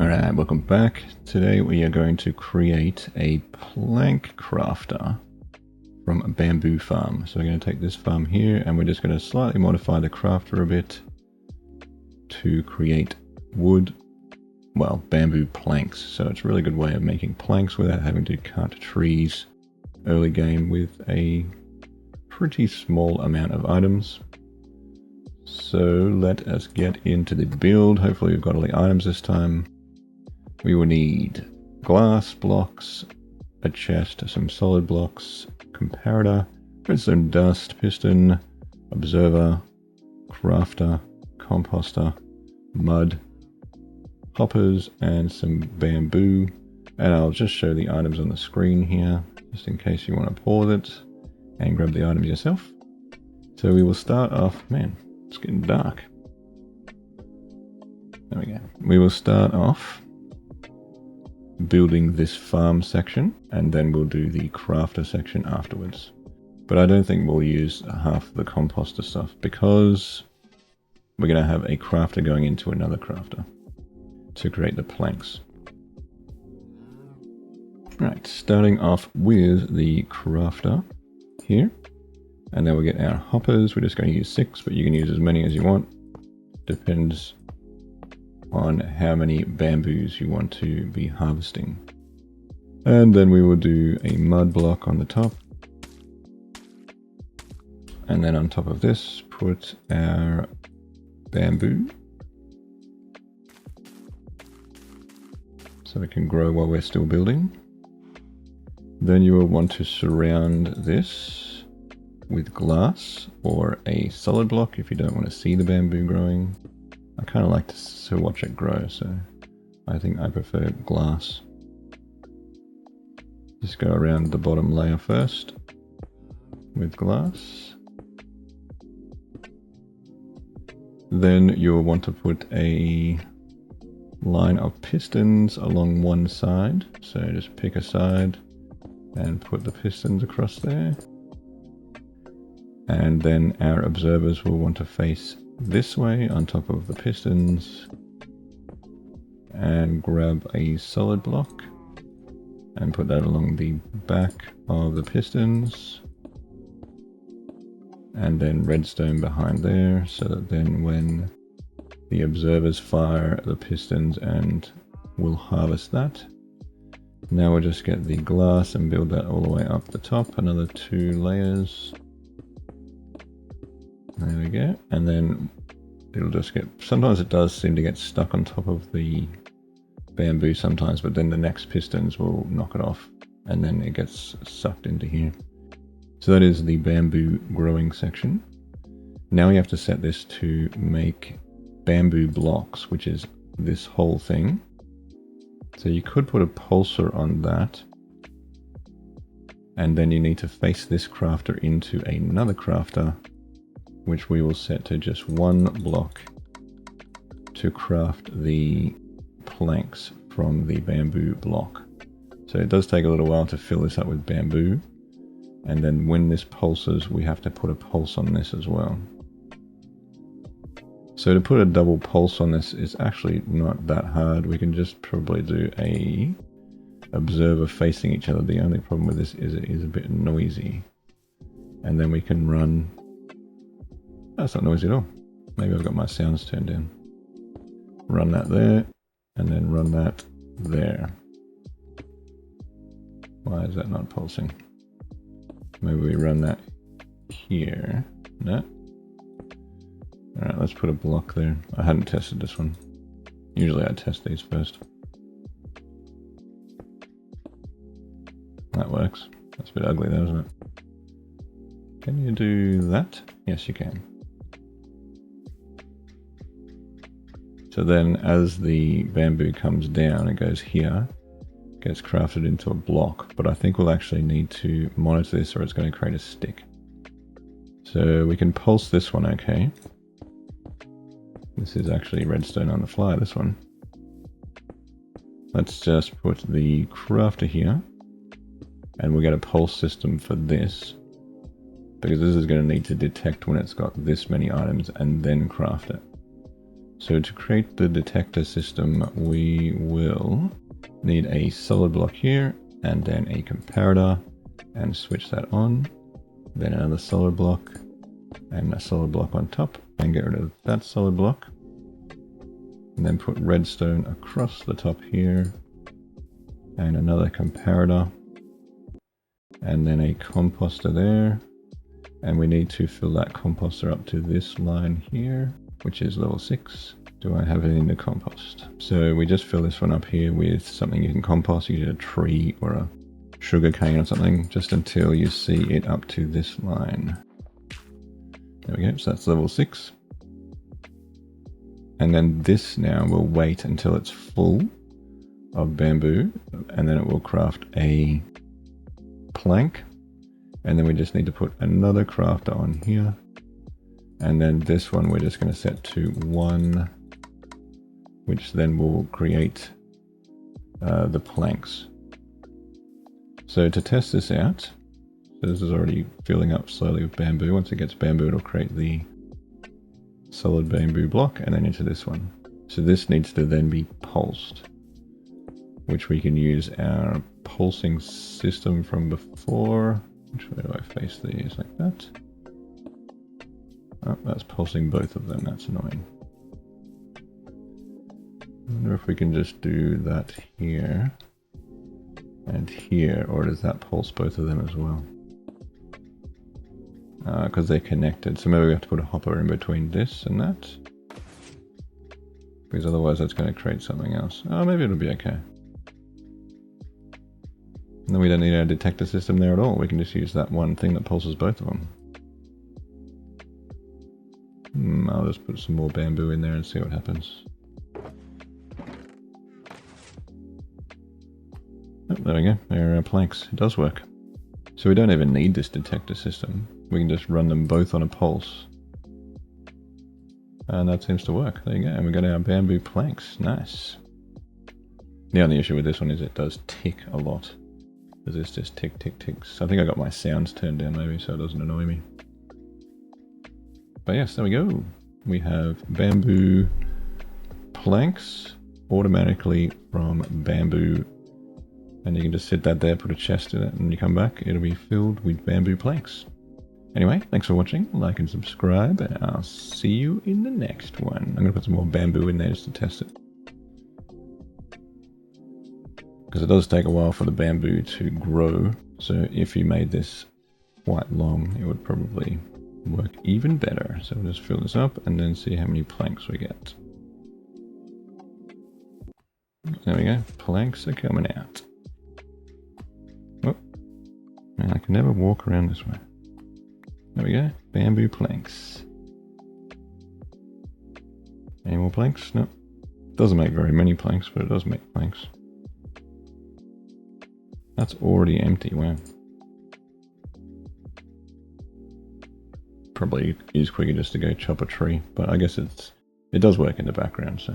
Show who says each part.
Speaker 1: Alright, welcome back. Today we are going to create a plank crafter from a bamboo farm. So we're going to take this farm here and we're just going to slightly modify the crafter a bit to create wood, well, bamboo planks. So it's a really good way of making planks without having to cut trees early game with a pretty small amount of items. So let us get into the build. Hopefully we've got all the items this time. We will need glass blocks, a chest, some solid blocks, comparator, redstone dust, piston, observer, crafter, composter, mud, hoppers, and some bamboo. And I'll just show the items on the screen here, just in case you want to pause it and grab the items yourself. So we will start off, man, it's getting dark. There we go. We will start off building this farm section, and then we'll do the crafter section afterwards. But I don't think we'll use half the composter stuff because we're going to have a crafter going into another crafter to create the planks. Right, starting off with the crafter here, and then we'll get our hoppers. We're just going to use 6, but you can use as many as you want. Depends on how many bamboos you want to be harvesting. And then we will do a mud block on the top. And then on top of this, put our bamboo. So it can grow while we're still building. Then you will want to surround this with glass or a solid block if you don't want to see the bamboo growing. I kind of like to watch it grow, so I think I prefer glass. Just go around the bottom layer first with glass. Then you'll want to put a line of pistons along one side. So just pick a side and put the pistons across there. And then our observers will want to face this way on top of the pistons, and grab a solid block and put that along the back of the pistons, and then redstone behind there, so that then when the observers fire the pistons and we'll harvest that. Now we'll just get the glass and build that all the way up the top, another 2 layers. There we go. And then it'll just get, sometimes it does seem to get stuck on top of the bamboo sometimes, but then the next pistons will knock it off and then it gets sucked into here. So that is the bamboo growing section. Now we have to set this to make bamboo blocks, which is this whole thing. So you could put a pulsar on that, and then you need to face this crafter into another crafter, which we will set to just 1 block to craft the planks from the bamboo block. So it does take a little while to fill this up with bamboo, and then when this pulses, we have to put a pulse on this as well. So to put a double pulse on this is actually not that hard. We can just probably do a observer facing each other. The only problem with this is it is a bit noisy. And then we can run. That's not noisy at all. Maybe I've got my sounds turned down. Run that there, and then run that there. Why is that not pulsing? Maybe we run that here. No. Alright, let's put a block there. I hadn't tested this one. Usually I test these first. That works. That's a bit ugly though, isn't it? Can you do that? Yes, you can. So then as the bamboo comes down, it goes here, gets crafted into a block, but I think we'll actually need to monitor this or it's going to create a stick. So we can pulse this one, okay. This is actually redstone on the fly, this one. Let's just put the crafter here, and we'll get a pulse system for this, because this is going to need to detect when it's got this many items and then craft it. So to create the detector system, we will need a solid block here, and then a comparator, and switch that on. Then another solid block, and a solid block on top, and get rid of that solid block. And then put redstone across the top here, and another comparator, and then a composter there. And we need to fill that composter up to this line here, which is level 6. Do I have anything to compost? So we just fill this one up here with something you can compost, either a tree or a sugar cane or something, just until you see it up to this line. There we go, so that's level 6. And then this now will wait until it's full of bamboo, and then it will craft a plank. And then we just need to put another crafter on here. And then this one we're just going to set to 1, which then will create the planks. So to test this out, so this is already filling up slowly with bamboo. Once it gets bamboo, it'll create the solid bamboo block, and then into this one. So this needs to then be pulsed, which we can use our pulsing system from before. Which way do I face these? Like that. Oh, that's pulsing both of them. That's annoying. I wonder if we can just do that here and here, or does that pulse both of them as well? Because they're connected, so maybe we have to put a hopper in between this and that, because otherwise that's going to create something else. Oh, maybe it'll be okay. And then we don't need our detector system there at all. We can just use that one thing that pulses both of them. I'll just put some more bamboo in there and see what happens. Oh, there we go. There are our planks. It does work. So we don't even need this detector system. We can just run them both on a pulse. And that seems to work. There you go. And we got our bamboo planks. Nice. The only issue with this one is it does tick a lot. Because this just tick, tick, ticks. I think I got my sounds turned down maybe so it doesn't annoy me. But yes, there we go. We have bamboo planks automatically from bamboo. And you can just sit that there, put a chest in it, and you come back, it'll be filled with bamboo planks. Anyway, thanks for watching, like and subscribe, and I'll see you in the next one. I'm going to put some more bamboo in there just to test it. Because it does take a while for the bamboo to grow, so if you made this quite long, it would probably work even better. So we'll just fill this up and then see how many planks we get. There we go, planks are coming out. Oh, man, I can never walk around this way. There we go, bamboo planks. Any more planks? No. Doesn't make very many planks, but it does make planks. That's already empty, wow. Probably is quicker just to go chop a tree, but I guess it does work in the background, so